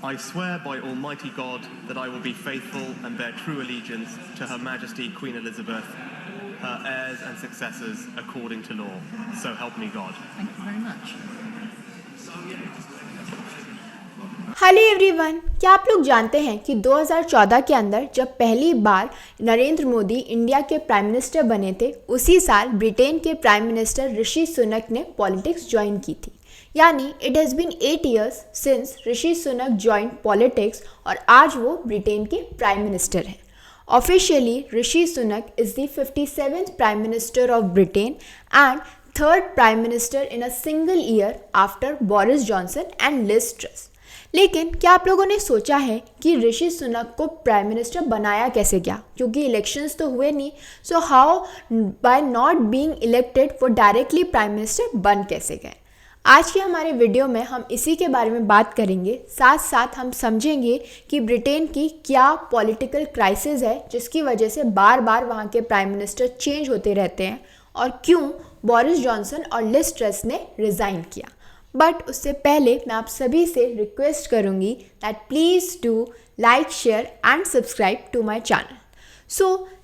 I swear by Almighty God that I will be faithful and bear true allegiance to Her Majesty Queen Elizabeth, her heirs and successors according to law. So help me God. Thank you very much. Hello everyone, क्या आप लोग जानते हैं कि 2014 के अंदर जब पहली बार नरेंद्र मोदी इंडिया के प्राइम मिनिस्टर बने थे, उसी साल ब्रिटेन के प्राइम मिनिस्टर ऋषि सुनक ने पॉलिटिक्स ज्वाइन की थी। यानी it has been 8 years since Rishi Sunak join politics और आज वो ब्रिटेन के प्राइम मिनिस्टर हैं। Officially Rishi Sunak is the 57th prime minister of Britain and third prime minister in a single year after Boris Johnson and Liz Truss. लेकिन क्या आप लोगों ने सोचा है कि ऋषि सुनक को प्राइम मिनिस्टर बनाया कैसे गया, क्योंकि इलेक्शंस तो हुए नहीं। So how by not being elected वो डायरेक्टली प्राइम मिनिस्टर बन कैसे गए। आज के हमारे वीडियो में हम इसी के बारे में बात करेंगे। साथ साथ हम समझेंगे कि ब्रिटेन की क्या पॉलिटिकल क्राइसिस है जिसकी वजह से बार बार वहाँ के प्राइम मिनिस्टर चेंज होते रहते हैं और क्यों बोरिस जॉनसन और लिज ट्रस ने रिज़ाइन किया। बट उससे पहले मैं आप सभी से रिक्वेस्ट करूँगी that please do like, share and subscribe to my channel.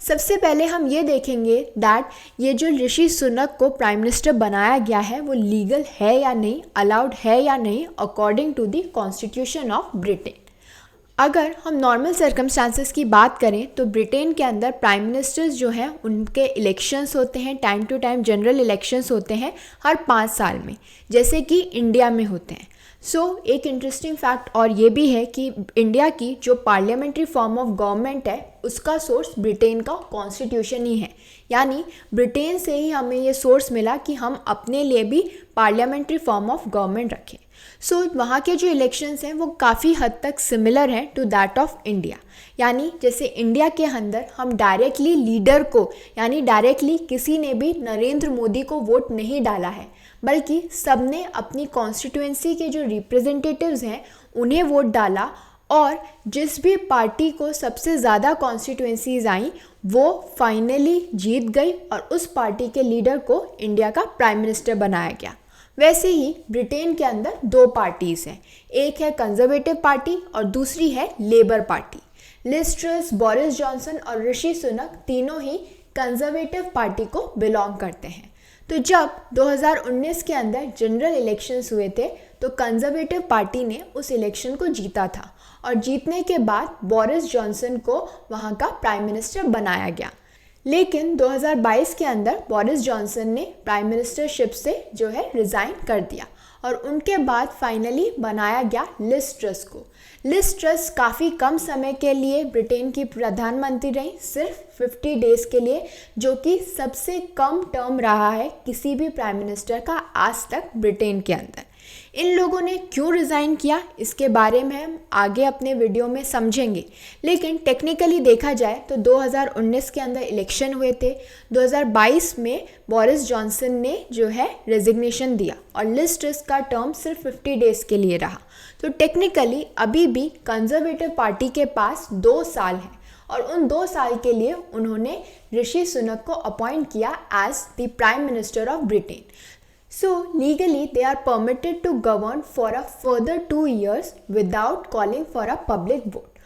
सबसे पहले हम ये देखेंगे दैट ये जो ऋषि सुनक को प्राइम मिनिस्टर बनाया गया है वो लीगल है या नहीं, अलाउड है या नहीं according to the constitution of Britain. अगर हम नॉर्मल सर्कमस्टांसेस की बात करें तो ब्रिटेन के अंदर प्राइम मिनिस्टर्स जो हैं उनके इलेक्शंस होते हैं, time to time general elections होते हैं हर 5 साल में, जैसे कि इंडिया में होते हैं। एक इंटरेस्टिंग फैक्ट और ये भी है कि इंडिया की जो पार्लियामेंट्री फॉर्म ऑफ गवर्नमेंट है उसका सोर्स ब्रिटेन का कॉन्स्टिट्यूशन ही है। यानी ब्रिटेन से ही हमें ये सोर्स मिला कि हम अपने लिए भी पार्लियामेंट्री फॉर्म ऑफ गवर्नमेंट रखें। वहाँ के जो इलेक्शंस हैं वो काफ़ी हद तक सिमिलर हैं टू दैट ऑफ इंडिया। यानी जैसे इंडिया के अंदर हम डायरेक्टली लीडर को, यानी डायरेक्टली किसी ने भी नरेंद्र मोदी को वोट नहीं डाला है, बल्कि सबने अपनी कॉन्स्टिट्यूएंसी के जो रिप्रेजेंटेटिव्स हैं उन्हें वोट डाला और जिस भी पार्टी को सबसे ज़्यादा कॉन्स्टिट्यूएंसीज आई वो फाइनली जीत गई और उस पार्टी के लीडर को इंडिया का प्राइम मिनिस्टर बनाया गया। वैसे ही ब्रिटेन के अंदर 2 पार्टीज़ हैं, एक है कंजर्वेटिव पार्टी और दूसरी है labour party. Liz Truss, Boris Johnson और ऋषि सुनक तीनों ही कंजर्वेटिव पार्टी को बिलोंग करते हैं। जब 2019 के अंदर जनरल इलेक्शंस हुए थे तो कंजर्वेटिव पार्टी ने उस इलेक्शन को जीता था और जीतने के बाद बोरिस जॉनसन को वहाँ का प्राइम मिनिस्टर बनाया गया। लेकिन 2022 के अंदर बोरिस जॉनसन ने प्राइम मिनिस्टरशिप से जो है रिज़ाइन कर दिया और उनके बाद फाइनली बनाया गया लिज ट्रस को। लिज ट्रस काफ़ी कम समय के लिए ब्रिटेन की प्रधानमंत्री रही, सिर्फ 50 डेज़ के लिए, जो कि सबसे कम टर्म रहा है किसी भी प्राइम मिनिस्टर का आज तक ब्रिटेन के अंदर। इन लोगों ने क्यों रिज़ाइन किया इसके बारे में हम आगे अपने वीडियो में समझेंगे। लेकिन टेक्निकली देखा जाए तो 2019 के अंदर इलेक्शन हुए थे, 2022 में बोरिस जॉनसन ने जो है रेजिग्नेशन दिया और लिज ट्रस का टर्म सिर्फ 50 डेज़ के लिए रहा। टेक्निकली अभी भी कंजर्वेटिव पार्टी के पास 2 साल है और उन 2 साल के लिए उन्होंने ऋषि सुनक को अपॉइंट किया as the prime minister of Britain. Legally they are permitted to govern for a further 2 years without calling for a public vote.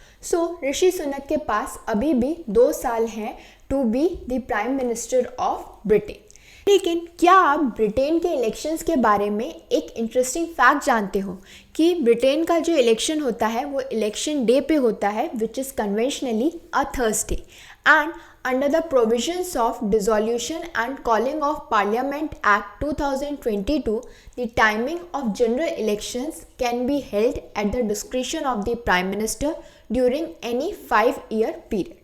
Rishi Sunak के पास अभी भी 2 साल हैं to be the Prime Minister of Britain। लेकिन क्या आप ब्रिटेन के इलेक्शंस के बारे में एक इंटरेस्टिंग फैक्ट जानते हो कि ब्रिटेन का जो इलेक्शन होता है वो इलेक्शन डे पे होता है, which is conventionally a Thursday, and under the provisions of Dissolution and Calling of Parliament Act 2022, the timing of general elections can be held at the discretion of the Prime Minister during any 5-year period.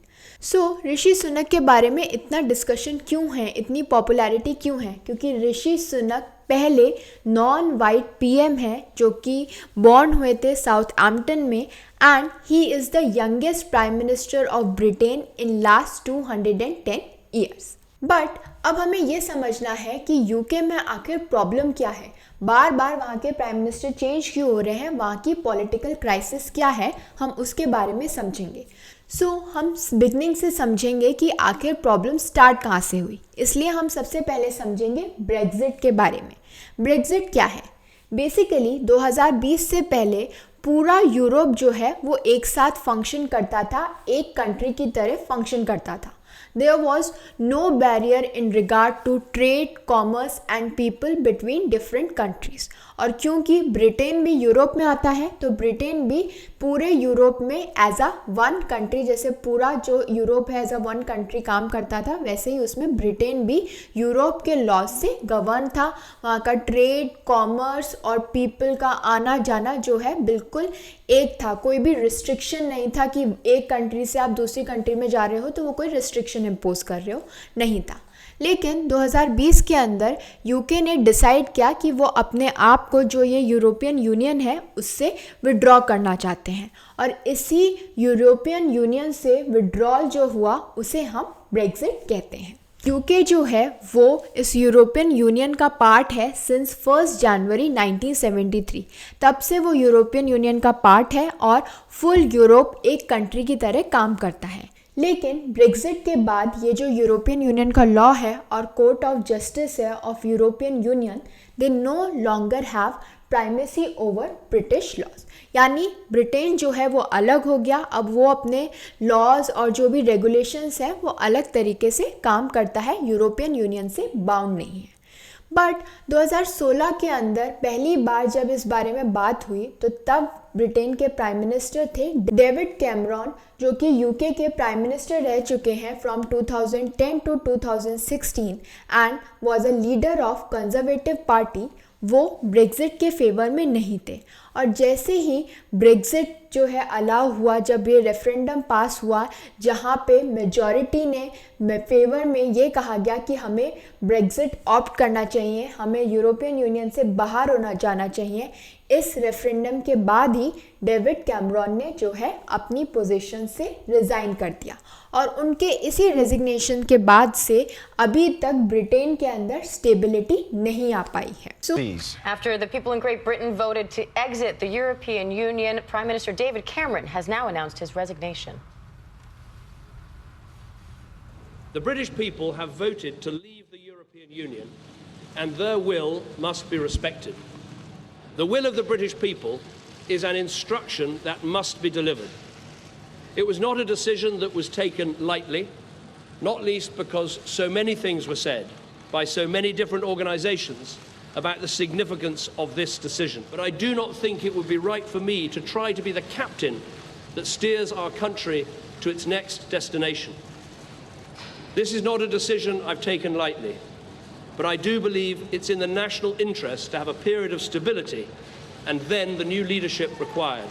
Rishi Sunak के बारे में इतना discussion क्यों है, इतनी popularity क्यों है? क्योंकि ऋषि सुनक पहले नॉन वाइट पीएम हैं जो कि बॉर्न हुए थे साउथहैम्पटन में and he is the youngest prime minister of Britain in last 210 years. But अब हमें ये समझना है कि यूके में आखिर प्रॉब्लम क्या है, बार बार वहाँ के प्राइम मिनिस्टर चेंज क्यों हो रहे हैं, वहाँ की पॉलिटिकल क्राइसिस क्या है, हम उसके बारे में समझेंगे। हम बिगनिंग से समझेंगे कि आखिर प्रॉब्लम स्टार्ट कहाँ से हुई। इसलिए हम सबसे पहले समझेंगे ब्रेक्जिट के बारे में। ब्रेक्जिट क्या है? बेसिकली 2020 से पहले पूरा यूरोप जो है वो एक साथ फंक्शन करता था, एक कंट्री की तरह फंक्शन करता था। There was no barrier in regard to trade, commerce and people between different countries. और क्योंकि ब्रिटेन भी यूरोप में आता है तो ब्रिटेन भी पूरे यूरोप में एज अ वन कंट्री, जैसे पूरा जो यूरोप है एज अ वन कंट्री काम करता था, वैसे ही उसमें ब्रिटेन भी यूरोप के लॉज से गवर्न था। वहाँ का ट्रेड, कॉमर्स और पीपल का आना जाना जो है बिल्कुल एक था, कोई भी रिस्ट्रिक्शन नहीं था कि एक कंट्री से आप दूसरी कंट्री में जा रहे हो तो वो कोई रिस्ट्रिक्शन इम्पोज कर रहे हो, नहीं था। लेकिन 2020 के अंदर यूके ने डिसाइड किया कि वो अपने आप को जो ये यूरोपियन यूनियन है उससे विड्रॉ करना चाहते हैं, और इसी यूरोपियन यूनियन से विड्रॉल जो हुआ उसे हम ब्रेक्जिट कहते हैं। यूके जो है वो इस यूरोपियन यूनियन का पार्ट है सिंस 1 जनवरी 1973। तब से वो यूरोपियन यूनियन का पार्ट है और फुल यूरोप एक कंट्री की तरह काम करता है। लेकिन ब्रेक्जिट के बाद ये जो यूरोपियन यूनियन का लॉ है और कोर्ट ऑफ जस्टिस है of European Union, they no longer have primacy over British laws, यानी ब्रिटेन जो है वो अलग हो गया। अब वो अपने लॉज और जो भी रेगुलेशंस हैं वो अलग तरीके से काम करता है, यूरोपियन यूनियन से बाउंड नहीं है। बट 2016 के अंदर पहली बार जब इस बारे में बात हुई तो तब ब्रिटेन के प्राइम मिनिस्टर थे डेविड कैमरॉन, जो कि यूके के प्राइम मिनिस्टर रह चुके हैं from 2010 to 2016 and was a leader of conservative party. वो ब्रेक्जिट के फेवर में नहीं थे, और जैसे ही ब्रेक्जिट जो है अलाउ हुआ, जब ये रेफरेंडम पास हुआ जहाँ पे मेजॉरिटी ने फेवर में ये कहा गया कि हमें ब्रेक्जिट ऑप्ट करना चाहिए, हमें यूरोपियन यूनियन से बाहर होना जाना चाहिए, इस रेफरेंडम के बाद ही डेविड कैमरॉन ने जो है अपनी पोजीशन से रिज़ाइन कर दिया, और उनके इसी रेजिग्नेशन के बाद से अभी तक ब्रिटेन के अंदर स्टेबिलिटी नहीं आ पाई है। After the people in Great Britain voted to exit the European Union, Prime Minister David Cameron has now announced his resignation. The British people have voted to leave the European Union, and their will must be respected. The will of the British people is an instruction that must be delivered. It was not a decision that was taken lightly, not least because so many things were said by so many different organisations about the significance of this decision. But I do not think it would be right for me to try to be the captain that steers our country to its next destination. This is not a decision I've taken lightly, but I do believe it's in the national interest to have a period of stability and then the new leadership required.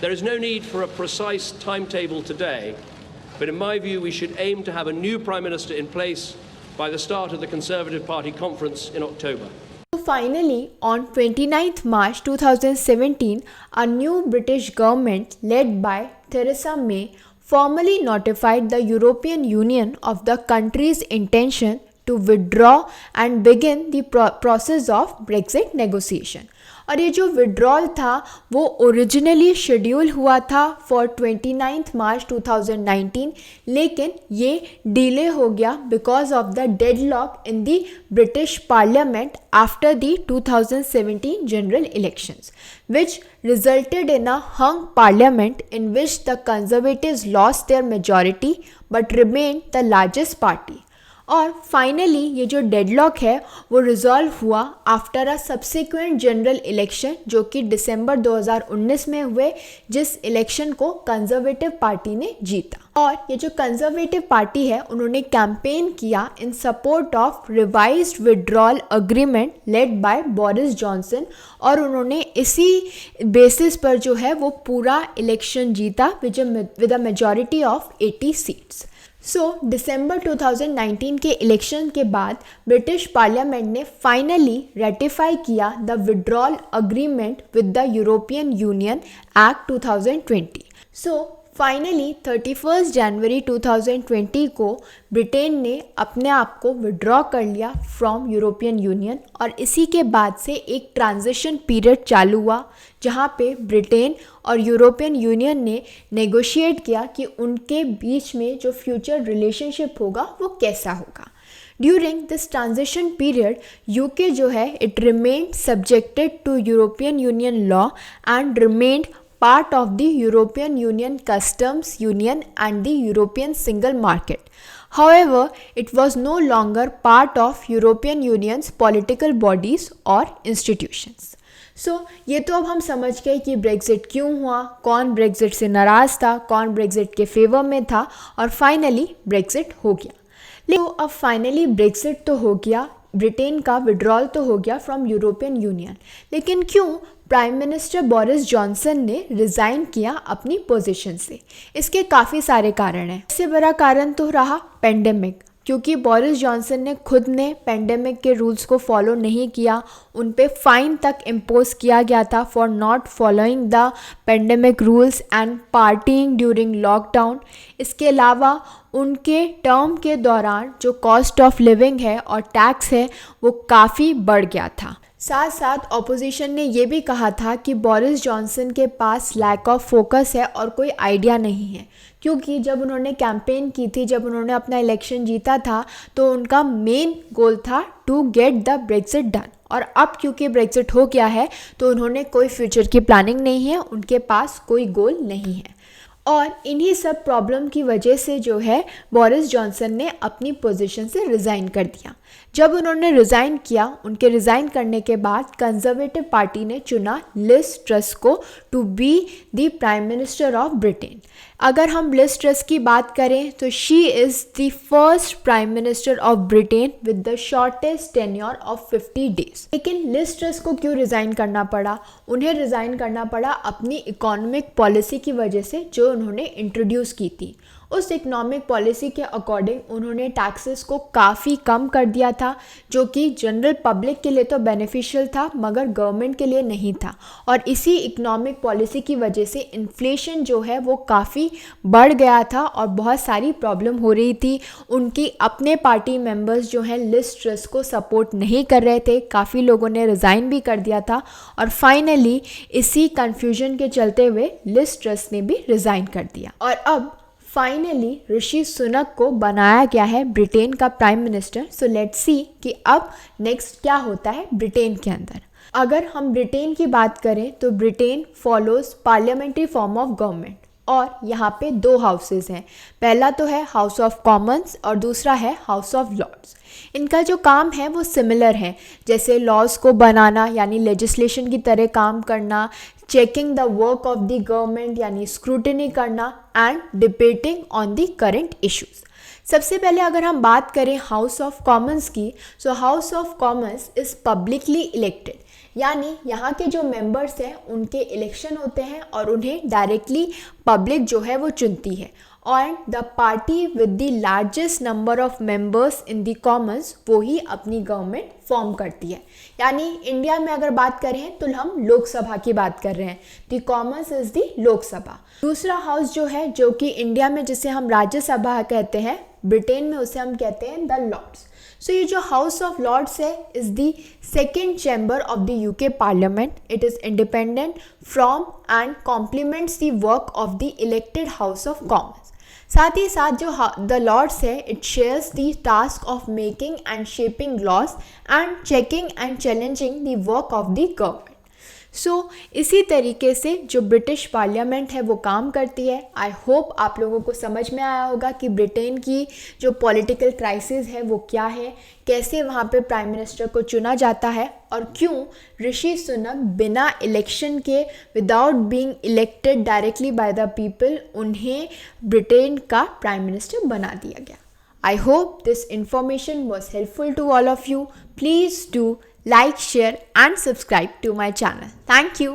There is no need for a precise timetable today, but in my view we should aim to have a new Prime Minister in place by the start of the Conservative Party conference in October. So finally, on 29th March 2017, a new British government led by Theresa May formally notified the European Union of the country's intention to withdraw and begin the process of Brexit negotiation. और ये जो withdrawal था वो originally schedule हुआ था for 29 मार्च 2019, लेकिन ये delay हो गया because of the deadlock in the British parliament after the 2017 general elections, which resulted in a hung parliament in which the Conservatives lost their majority but remained the largest party. और finally ये जो deadlock है वो resolve हुआ after a subsequent general election जो कि दिसंबर 2019 में हुए, जिस इलेक्शन को कंजर्वेटिव पार्टी ने जीता। और ये जो कंजर्वेटिव पार्टी है उन्होंने कैंपेन किया इन support of revised withdrawal agreement led by Boris Johnson, और उन्होंने इसी बेसिस पर जो है वो पूरा इलेक्शन जीता with a majority of 80 seats. दिसंबर 2019 के इलेक्शन के बाद ब्रिटिश पार्लियामेंट ने फाइनली रेटिफाई किया the withdrawal agreement with the European Union act 2020। Finally 31 जनवरी 2020 को ब्रिटेन ने अपने आप को विड्रॉ कर लिया फ्रॉम यूरोपियन यूनियन, और इसी के बाद से एक ट्रांजिशन पीरियड चालू हुआ जहाँ पे ब्रिटेन और यूरोपियन यूनियन ने नेगोशिएट किया कि उनके बीच में जो फ्यूचर रिलेशनशिप होगा वो कैसा होगा। During this transition period UK जो है it remained subjected to European Union law and remained part of the European Union Customs Union and the European Single Market. However, it was no longer part of European Union's political bodies or institutions. ये तो अब हम समझ गए कि Brexit क्यों हुआ, कौन ब्रेक्जिट से नाराज़ था, कौन ब्रेक्जिट के फेवर में था और फाइनली ब्रेक्जिट हो गया। लेकिन अब फाइनली ब्रेक्जिट तो हो गया, ब्रिटेन का विड्रॉल तो हो गया फ्रॉम यूरोपियन यूनियन, लेकिन क्यों प्राइम मिनिस्टर बोरिस जॉनसन ने रिज़ाइन किया अपनी पोजीशन से? इसके काफ़ी सारे कारण हैं। इससे बड़ा कारण तो रहा पेंडेमिक, क्योंकि बोरिस जॉनसन ने खुद ने पेंडेमिक के रूल्स को फॉलो नहीं किया, उन पे फाइन तक इम्पोज किया गया था for not following the pandemic rules and parting during lockdown. इसके अलावा उनके टर्म के दौरान जो कॉस्ट ऑफ लिविंग है और टैक्स है वो काफ़ी बढ़ गया था। साथ साथ ऑपोजिशन ने ये भी कहा था कि बोरिस जॉनसन के पास लैक ऑफ फोकस है और कोई आइडिया नहीं है, क्योंकि जब उन्होंने कैंपेन की थी, जब उन्होंने अपना इलेक्शन जीता था, तो उनका मेन गोल था to get the Brexit done. और अब क्योंकि ब्रेक्जिट हो गया है तो उन्होंने कोई फ्यूचर की प्लानिंग नहीं है, उनके पास कोई गोल नहीं है। और इन्हीं सब प्रॉब्लम की वजह से जो है बोरिस जॉनसन ने अपनी पोजीशन से रिज़ाइन कर दिया। जब उन्होंने रिज़ाइन किया, उनके रिज़ाइन करने के बाद कंजर्वेटिव पार्टी ने चुना लिज ट्रस को to be the prime minister of Britain. अगर हम लिज ट्रस की बात करें तो she is the first prime minister of Britain with the shortest tenure of 50 days. लेकिन लिज ट्रस को क्यों रिज़ाइन करना पड़ा? उन्हें रिज़ाइन करना पड़ा अपनी इकोनॉमिक पॉलिसी की वजह से जो उन्होंने इंट्रोड्यूस की थी। उस इकोनॉमिक पॉलिसी के अकॉर्डिंग उन्होंने टैक्सेस को काफ़ी कम कर दिया था, जो कि जनरल पब्लिक के लिए तो बेनिफिशियल था मगर गवर्नमेंट के लिए नहीं था। और इसी इकोनॉमिक पॉलिसी की वजह से इन्फ्लेशन जो है वो काफ़ी बढ़ गया था और बहुत सारी प्रॉब्लम हो रही थी। उनकी अपने पार्टी मेंबर्स जो हैं लिज ट्रस को सपोर्ट नहीं कर रहे थे, काफ़ी लोगों ने रिज़ाइन भी कर दिया था और फाइनली इसी कन्फ्यूजन के चलते हुए लिज ट्रस ने भी रिज़ाइन कर दिया। और अब फाइनली ऋषि सुनक को बनाया गया है ब्रिटेन का prime minister. So let's see कि अब नेक्स्ट क्या होता है ब्रिटेन के अंदर। अगर हम ब्रिटेन की बात करें तो Britain follows parliamentary form of government और यहाँ पे दो हाउसेस हैं। पहला तो है हाउस ऑफ कॉमन्स और दूसरा है हाउस ऑफ लॉर्ड्स। इनका जो काम है वो सिमिलर है, जैसे लॉज को बनाना यानी लेजिस्लेशन की तरह काम करना, checking the work of the government यानी स्क्रूटिनी करना and debating on the current issues. सबसे पहले अगर हम बात करें हाउस ऑफ कॉमन्स की, so House of Commons is publicly elected, यानी यहाँ के जो मेंबर्स हैं उनके इलेक्शन होते हैं और उन्हें डायरेक्टली पब्लिक जो है वो चुनती है। और the party with the largest number of members in the Commons वो ही अपनी गवर्नमेंट फॉर्म करती है। यानी इंडिया में अगर बात करें तो हम लोकसभा की बात कर रहे हैं, the Commons is the Lok Sabha. दूसरा हाउस जो है, जो कि इंडिया में जिसे हम राज्यसभा कहते हैं, ब्रिटेन में उसे हम कहते हैं द लॉर्ड्स। सो ये जो हाउस ऑफ लॉर्ड्स है is the second chamber of the UK parliament. It is independent from and complements the work of the elected House of Commons. साथ ही साथ जो द लॉर्ड्स है it shares the task of making and shaping laws and checking and challenging the work of the government. So इसी तरीके से जो British parliament है वो काम करती है। आई होप आप लोगों को समझ में आया होगा कि ब्रिटेन की जो पॉलिटिकल क्राइसिस है वो क्या है, कैसे वहाँ पे प्राइम मिनिस्टर को चुना जाता है और क्यों ऋषि सुनक बिना इलेक्शन के, without being elected directly by the people, उन्हें ब्रिटेन का प्राइम मिनिस्टर बना दिया गया। I hope this information was helpful to all of you. Please do like, share and subscribe to my channel. Thank you.